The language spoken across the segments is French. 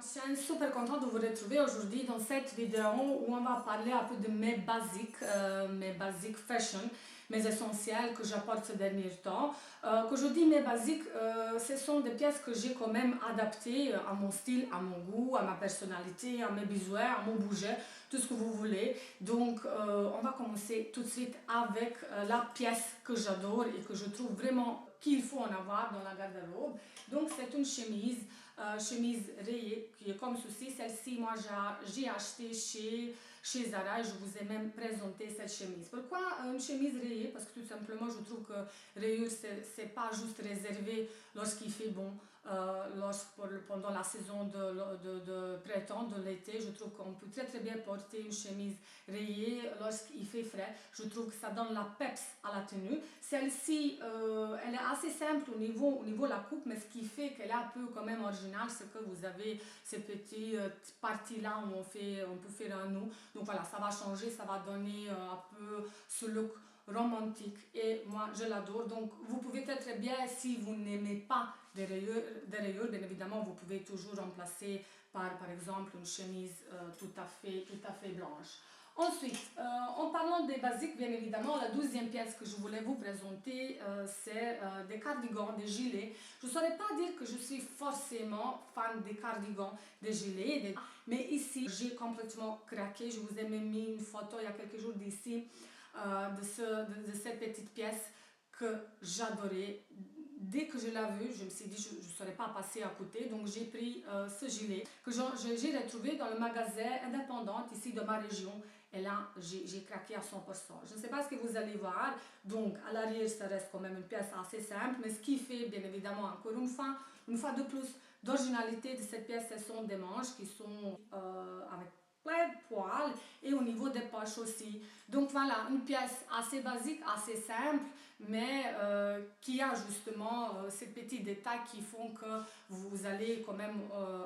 Je suis super contente de vous retrouver aujourd'hui dans cette vidéo où on va parler un peu de mes basiques fashion, mes essentiels que j'apporte ces derniers temps. Quand je dis mes basiques, ce sont des pièces que j'ai quand même adaptées à mon style, à mon goût, à ma personnalité, à mes besoins, à mon budget, tout ce que vous voulez. Donc on va commencer tout de suite avec la pièce que j'adore et que je trouve vraiment qu'il faut en avoir dans la garde-robe. Donc c'est une chemise rayée qui est comme ceci. Celle-ci, moi j'ai acheté chez Zara et je vous ai même présenté cette chemise. Pourquoi une chemise rayée? Parce que tout simplement je trouve que rayure c'est pas juste réservé lorsqu'il fait bon, pendant la saison de printemps, de l'été. Je trouve qu'on peut très bien porter une chemise rayée lorsqu'il fait frais. Je trouve que ça donne la peps à la tenue. Celle-ci, elle est assez simple au niveau de la coupe, mais ce qui fait qu'elle est un peu quand même originale, c'est que vous avez ces petites parties-là où on peut faire un nœud. Donc voilà, ça va changer, ça va donner un peu ce look romantique et moi je l'adore. Donc vous pouvez très bien, si vous n'aimez pas des rayures, bien évidemment vous pouvez toujours remplacer par exemple une chemise tout à fait blanche. Ensuite, en parlant des basiques, bien évidemment, la deuxième pièce que je voulais vous présenter, c'est des cardigans, des gilets. Je ne saurais pas dire que je suis forcément fan des cardigans, des gilets, mais ici, j'ai complètement craqué. Je vous ai même mis une photo il y a quelques jours d'ici, de cette petite pièce que j'adorais. Dès que je l'ai vu, je me suis dit je ne saurais pas passer à côté, donc j'ai pris ce gilet que j'ai retrouvé dans le magasin indépendant ici de ma région et là j'ai craqué à 100%. Je ne sais pas ce que vous allez voir, donc à l'arrière ça reste quand même une pièce assez simple, mais ce qui fait bien évidemment encore une fois de plus d'originalité de cette pièce, ce sont des manches qui sont avec plein de poils et au niveau des poches aussi. Donc voilà, une pièce assez basique, assez simple, mais qui a justement ces petits détails qui font que vous allez quand même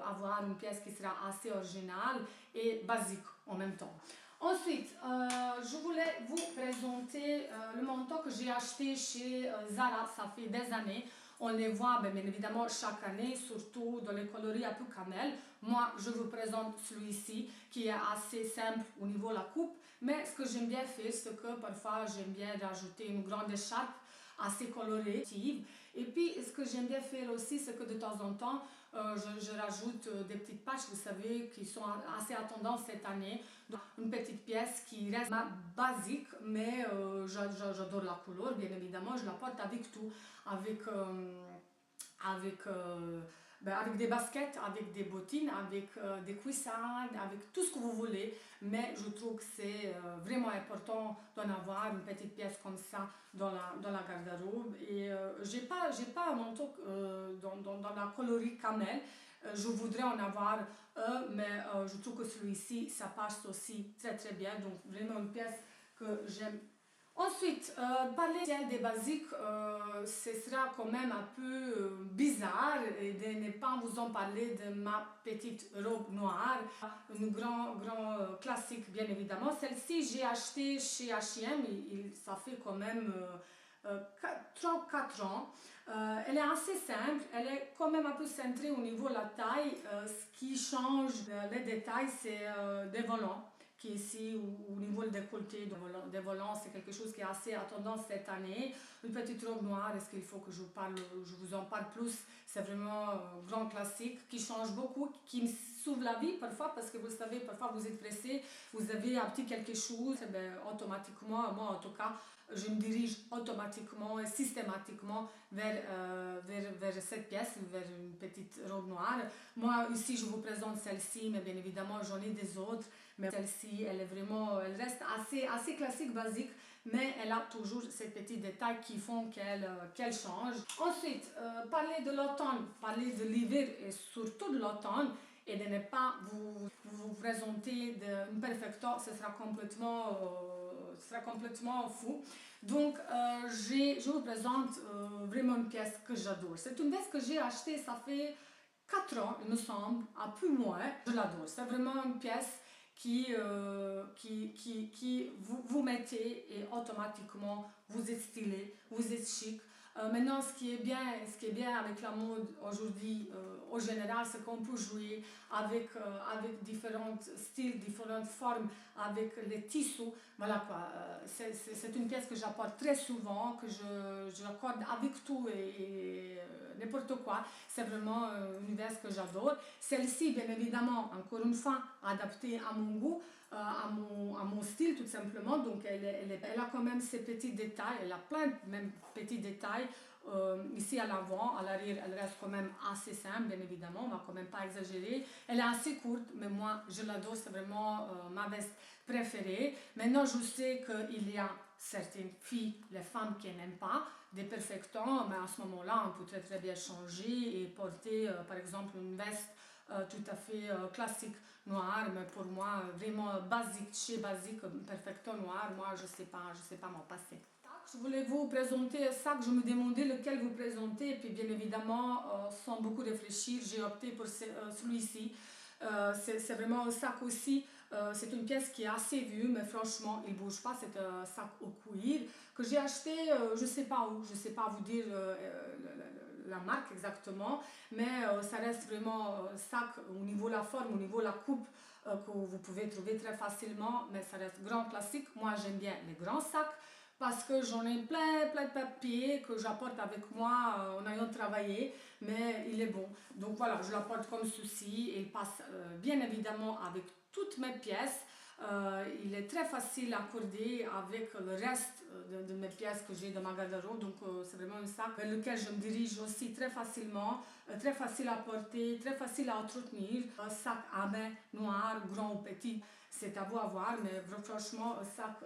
avoir une pièce qui sera assez originale et basique en même temps. Ensuite, je voulais vous présenter le manteau que j'ai acheté chez Zara, ça fait des années. On les voit bien évidemment chaque année, surtout dans les coloris un peu cannelle. Moi, je vous présente celui-ci qui est assez simple au niveau de la coupe. Mais ce que j'aime bien faire, c'est que parfois j'aime bien rajouter une grande écharpe assez colorée. Et puis, ce que j'aime bien faire aussi, c'est que de temps en temps, je rajoute des petites patches, vous savez, qui sont assez à tendance cette année. Donc, une petite pièce qui reste basique, mais j'adore la couleur, bien évidemment. Je la porte avec tout, avec des baskets, avec des bottines, avec des cuissardes, avec tout ce que vous voulez. Mais je trouve que c'est vraiment important d'en avoir une petite pièce comme ça dans la garde-robe. Et j'ai pas un manteau dans la coloris camel. Je voudrais en avoir un, mais je trouve que celui-ci, ça passe aussi très bien. Donc vraiment une pièce que j'aime. Ensuite, parler des basiques, ce sera quand même un peu bizarre de ne pas vous en parler de ma petite robe noire, une grand classique bien évidemment. Celle-ci, j'ai acheté chez H&M, ça fait quand même 3-4 ans. Elle est assez simple, elle est quand même un peu centrée au niveau de la taille. Ce qui change les détails, c'est des volants qui est ici au niveau du décolleté des volants, c'est quelque chose qui est assez à tendance cette année. Une petite robe noire, est-ce qu'il faut que je vous en parle plus? C'est vraiment un grand classique qui change beaucoup, qui me sauve la vie parfois parce que vous savez, parfois vous êtes pressé, vous avez un petit quelque chose, et bien, automatiquement, moi en tout cas, je me dirige automatiquement et systématiquement vers cette pièce, vers une petite robe noire. Moi ici je vous présente celle-ci, mais bien évidemment j'en ai des autres, mais celle-ci elle reste assez classique, basique, mais elle a toujours ces petits détails qui font qu'elle change. Ensuite, parler de l'automne, parler de l'hiver et surtout de l'automne, et de ne pas vous présenter une perfecto, ce sera complètement fou. Donc, je vous présente vraiment une pièce que j'adore. C'est une pièce que j'ai achetée, ça fait 4 ans, il me semble, à plus moins. Je l'adore. C'est vraiment une pièce qui vous mettez et automatiquement vous êtes stylé, vous êtes chic. Maintenant, ce qui est bien avec la mode aujourd'hui, au général, c'est qu'on peut jouer avec différents styles, différentes formes, avec les tissus. Voilà quoi. C'est une pièce que j'apporte très souvent, que je l'accorde avec tout et n'importe quoi. C'est vraiment un univers que j'adore. Celle-ci, bien évidemment, encore une fois, adaptée à mon goût, à mon style tout simplement. Donc elle a quand même ses petits détails, elle a plein de même petits détails. Ici à l'avant, à l'arrière, elle reste quand même assez simple, bien évidemment, on va quand même pas exagérer. Elle est assez courte, mais moi je l'adore, c'est vraiment ma veste préférée. Maintenant, je sais qu'il y a certaines filles, les femmes qui n'aiment pas des perfectants, mais à ce moment-là, on peut très très bien changer et porter par exemple une veste tout à fait classique noire, mais pour moi vraiment basique, chez basique, perfecto noir, moi je sais pas m'en passer. Je voulais vous présenter ça que je me demandais lequel vous présenter, et puis bien évidemment, sans beaucoup réfléchir, j'ai opté pour celui-ci. C'est vraiment un sac aussi, c'est une pièce qui est assez vue, mais franchement, il ne bouge pas, c'est un sac au cuir que j'ai acheté, je ne sais pas où, je ne sais pas vous dire la marque exactement, mais ça reste vraiment un sac au niveau de la forme, au niveau de la coupe, que vous pouvez trouver très facilement, mais ça reste grand classique. Moi, j'aime bien les grands sacs, parce que j'en ai plein de papiers que j'apporte avec moi en ayant travaillé, mais il est bon. Donc voilà, je l'apporte comme ceci, et il passe bien évidemment avec toutes mes pièces. Il est très facile à accorder avec le reste de mes pièces que j'ai dans ma garde-robe, donc c'est vraiment un sac vers lequel je me dirige aussi très facilement, très facile à porter, très facile à entretenir. Un sac à main noir, grand ou petit, c'est à vous à voir, mais franchement, un sac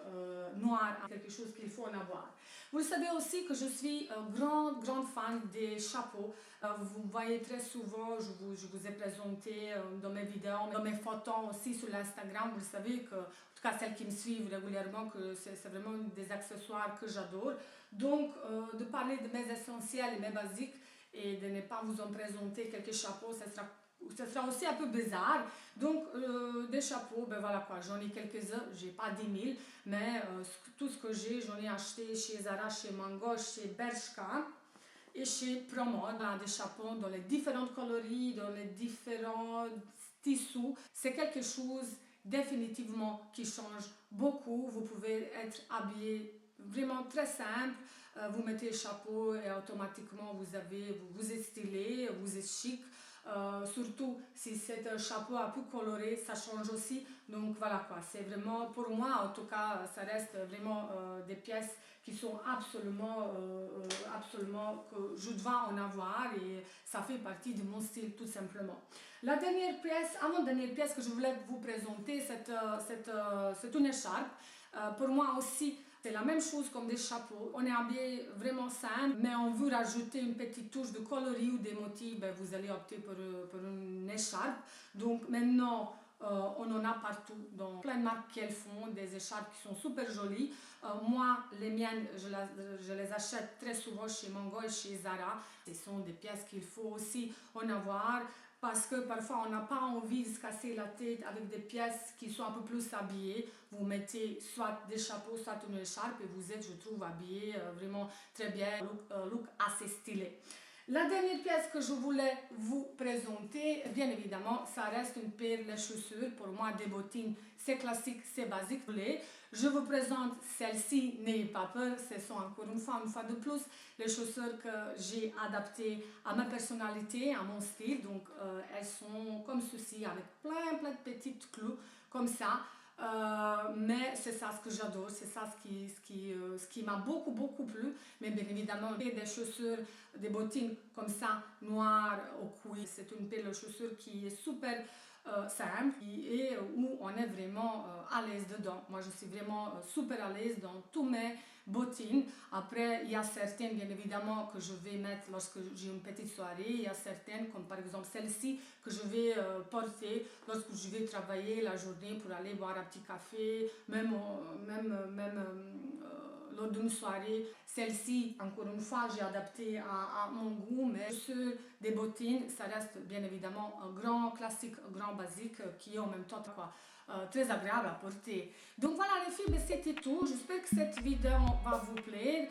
noir, quelque chose qu'il faut en avoir. Vous le savez aussi que je suis grande fan des chapeaux. Vous voyez très souvent, je vous ai présenté dans mes vidéos, dans mes photos aussi sur l'Instagram. Vous le savez que, en tout cas celles qui me suivent régulièrement, que c'est vraiment des accessoires que j'adore. Donc, de parler de mes essentiels et mes basiques et de ne pas vous en présenter quelques chapeaux, ça sera aussi un peu bizarre. Donc des chapeaux, ben voilà quoi, j'en ai quelques-uns, j'ai pas 10 000, mais tout ce que j'ai, j'en ai acheté chez Zara, chez Mango, chez Bershka et chez Promode, des chapeaux dans les différentes coloris, dans les différents tissus. C'est quelque chose définitivement qui change beaucoup. Vous pouvez être habillé vraiment très simple. Vous mettez le chapeau et automatiquement vous êtes stylé, vous êtes chic. Surtout si c'est un chapeau un peu coloré, ça change aussi. Donc voilà quoi, c'est vraiment, pour moi en tout cas, ça reste vraiment des pièces qui sont absolument que je dois en avoir, et ça fait partie de mon style tout simplement. La dernière pièce, avant-dernière pièce que je voulais vous présenter, c'est une écharpe. Pour moi aussi, c'est la même chose comme des chapeaux. On est habillé vraiment simple, mais on veut rajouter une petite touche de coloris ou des motifs, ben vous allez opter pour une écharpe. Donc maintenant, on en a partout, dans plein de marques qu'elles font, des écharpes qui sont super jolies. Moi, les miennes, je les achète très souvent chez Mango et chez Zara. Ce sont des pièces qu'il faut aussi en avoir, parce que parfois on n'a pas envie de se casser la tête avec des pièces qui sont un peu plus habillées. Vous mettez soit des chapeaux, soit une écharpe, et vous êtes, je trouve, habillé vraiment très bien, look assez stylé. La dernière pièce que je voulais vous présenter, bien évidemment, ça reste une paire de chaussures. Pour moi, des bottines, c'est classique, c'est basique. Je vous présente celle-ci, n'ayez pas peur, ce sont encore une fois de plus, les chaussures que j'ai adaptées à ma personnalité, à mon style. Donc, elles sont comme ceci, avec plein de petites clous, comme ça. Mais c'est ça ce que j'adore, c'est ça ce qui m'a beaucoup plu. Mais bien évidemment, des chaussures, des bottines comme ça, noires au cuir, c'est une paire de chaussures qui est super simple et où on est vraiment à l'aise dedans. Moi, je suis vraiment super à l'aise dans tous mes bottines. Après, il y a certaines, bien évidemment, que je vais mettre lorsque j'ai une petite soirée. Il y a certaines, comme par exemple celle-ci, que je vais porter lorsque je vais travailler la journée pour aller boire un petit café, même lors d'une soirée. Celle-ci, encore une fois, j'ai adapté à mon goût, mais sur des bottines, ça reste bien évidemment un grand classique, un grand basique qui est en même temps très agréable à porter. Donc voilà les filles, c'était tout. J'espère que cette vidéo va vous plaire.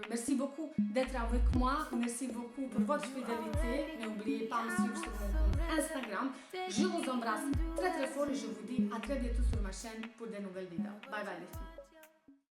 Merci beaucoup d'être avec moi. Merci beaucoup pour votre fidélité. N'oubliez pas de me suivre sur mon compte Instagram. Je vous embrasse très très fort et je vous dis à très bientôt sur ma chaîne pour de nouvelles vidéos. Bye bye les filles.